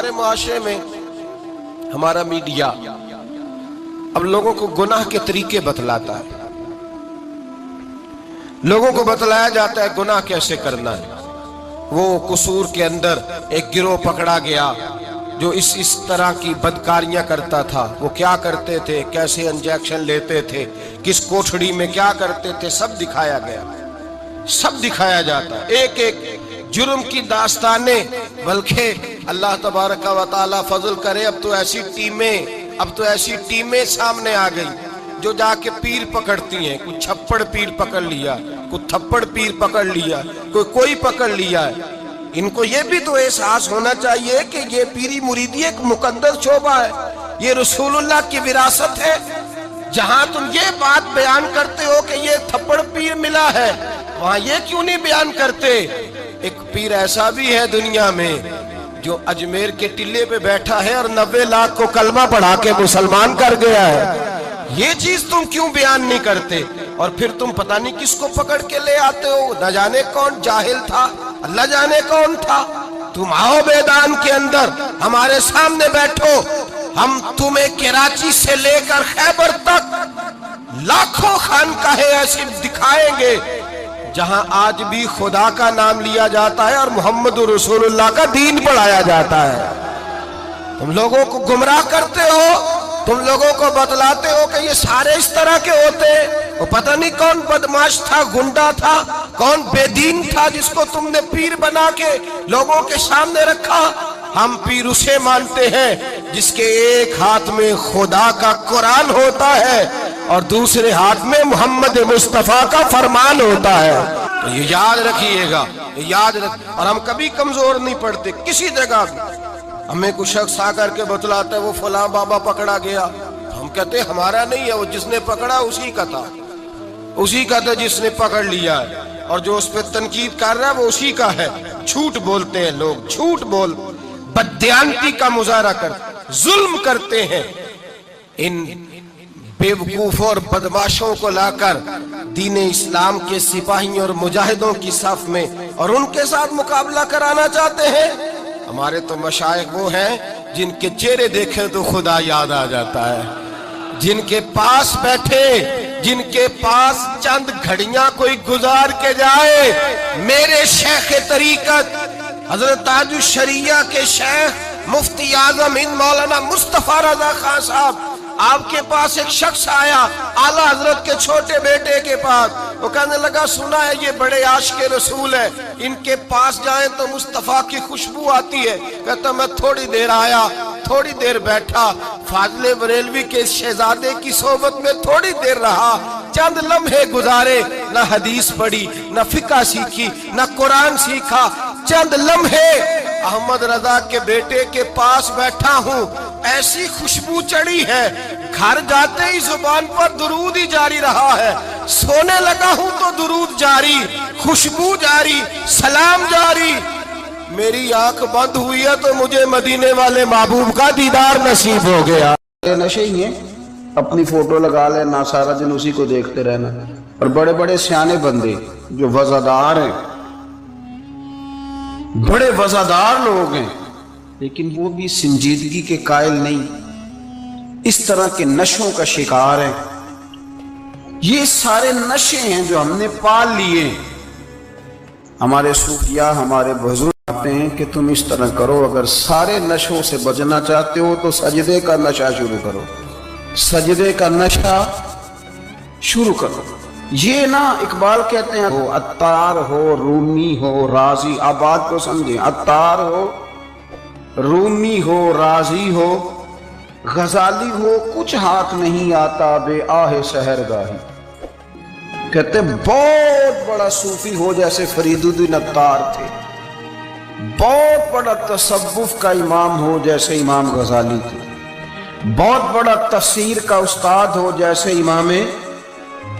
हमारे मुआशरे में हमारा मीडिया अब लोगों को गुनाह के तरीके बतलाता है, लोगों को बतलाया जाता है गुनाह कैसे करना है। वो कसूर के अंदर एक गिरोह पकड़ा गया जो इस तरह की बदकारियां करता था। वो क्या करते थे, कैसे इंजेक्शन लेते थे, किस कोठड़ी में क्या करते थे, सब दिखाया गया, सब दिखाया जाता है, एक एक जुर्म की दास्तानें। बल्कि अल्लाह तबारक व तआला फजल करे, अब तो ऐसी टीमें सामने आ गई जो जाके पीर पकड़ती हैं। कुछ छप्पड़ पीर पकड़ लिया, कुछ थप्पड़ पीर पकड़ लिया, कोई पकड़ लिया है। इनको ये भी तो एहसास होना चाहिए कि ये पीरी मुरीदी एक मुकद्दस शोबा है, ये रसूलुल्लाह की विरासत है। जहां तुम ये बात बयान करते हो कि ये थप्पड़ पीर मिला है, वहां ये क्यों नहीं बयान करते? एक पीर ऐसा भी है दुनिया में जो अजमेर के टिल्ले पे बैठा है और 90 लाख को कलमा पढ़ा के मुसलमान कर गया है। ये चीज तुम क्यों बयान नहीं करते? और फिर तुम पता नहीं किसको पकड़ के ले आते हो, न जाने कौन जाहिल था, अल्लाह जाने कौन था। तुम आओ मैदान के अंदर, हमारे सामने बैठो, हम तुम्हें कराची से लेकर खैबर तक लाखों खानकाहें ऐसी दिखाएंगे जहां आज भी खुदा का नाम लिया जाता है और मोहम्मद रसूलुल्लाह का दीन पढ़ाया जाता है। तुम लोगों को गुमराह करते हो, तुम लोगों को बतलाते हो कि ये सारे इस तरह के होते। वो पता नहीं कौन बदमाश था, गुंडा था, कौन बेदीन था जिसको तुमने पीर बना के लोगों के सामने रखा। हम पीर उसे मानते हैं जिसके एक हाथ में खुदा का कुरान होता है और दूसरे हाथ में मोहम्मद मुस्तफा का फरमान होता है। तो ये याद रखिएगा, याद रख। और हम कभी कमजोर नहीं पड़ते किसी जगह भी। हमें कुछ शख्स आकर के बतलाता है वो फलां बाबा पकड़ा गया, हम कहते हमारा नहीं है, वो जिसने पकड़ा उसी का था, उसी का था जिसने पकड़ लिया है। और जो उस पर तनकीद कर रहा है वो उसी का है। झूठ बोलते हैं लोग, झूठ बोल बददियानती का मुजाहरा कर जुल्म करते हैं। इन बेवकूफों और बदमाशों को लाकर दीन इस्लाम के सिपाहियों और मुजाहिदों की सफ में और उनके साथ मुकाबला कराना चाहते हैं। हमारे तो मशाइख वो हैं जिनके चेहरे देखे तो खुदा याद आ जाता है, जिनके पास बैठे, जिनके पास चंद घड़ियां कोई गुजार के जाए। मेरे शेख तरीकत हजरत ताजुश शरिया के शेख मुफ्ती आजम हिंद मौलाना मुस्तफा रजा खान साहब, आपके पास एक शख्स आया आला हजरत के छोटे बेटे के पास। वो कहने लगा सुना है ये बड़े आशिक रसूल है, इनके पास जाए तो मुस्तफा की खुशबू आती है। कहता मैं थोड़ी देर आया, थोड़ी देर बैठा, फाजले बरेलवी के शहजादे की सोबत में थोड़ी देर रहा, चंद लम्हे गुजारे, न हदीस पढ़ी, न फिका सीखी, न कुरान सीखा, चंद लम्हे अहमद रजा के बेटे के पास बैठा हूँ, ऐसी खुशबू चढ़ी है, घर जाते ही जुबान पर दुरूद ही जारी रहा है। सोने लगा हूँ तो दुरूद जारी, खुशबू जारी, सलाम जारी। मेरी आंख बंद हुई है तो मुझे मदीने वाले महबूब का दीदार नसीब हो गया। नशे ही है, अपनी फोटो लगा लेना, सारा दिन उसी को देखते रहना। और बड़े बड़े सियाने बंदे जो वज़ादार हैं, बड़े वज़ादार लोग हैं, लेकिन वो भी संजीदगी के कायल नहीं, इस तरह के नशों का शिकार है। ये सारे नशे हैं जो हमने पाल लिए। हमारे सूफिया, हमारे बुजुर्ग कहते हैं कि तुम इस तरह करो, अगर सारे नशों से बचना चाहते हो तो सजदे का नशा शुरू करो, सजदे का नशा शुरू करो। ये ना इकबाल कहते हैं हो अत्तार हो, रूमी हो, राजी। आप बात को समझें, अत्तार हो, रूमी हो, राजी हो, गजाली हो, कुछ हाथ नहीं आता बे आहे सहरगाही। कहते बहुत बड़ा सूफी हो जैसे फरीदुद्दीन अत्तार थे, बहुत बड़ा तसव्वुफ का इमाम हो जैसे इमाम गजाली थे, बहुत बड़ा तफसीर का उस्ताद हो जैसे इमाम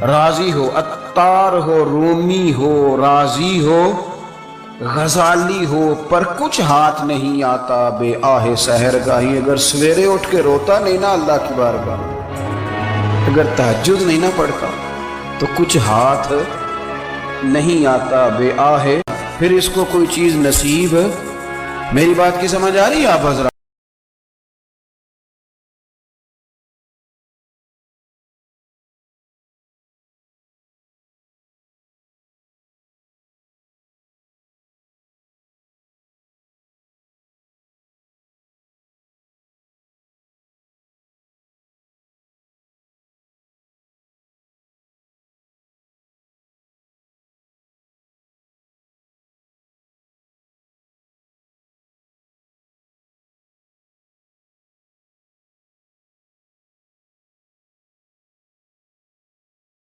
राजी हो। अत्तार हो, रूमी हो, राजी हो, गजाली हो, पर कुछ हाथ नहीं आता बे आहे सहरगाही। अगर सवेरे उठ के रोता नहीं ना अल्लाह की बारगाह, अगर तहज्जुद नहीं ना पढ़ता तो कुछ हाथ नहीं आता बे आहे, फिर इसको कोई चीज नसीब। मेरी बात की समझ आ रही है आप हजरा?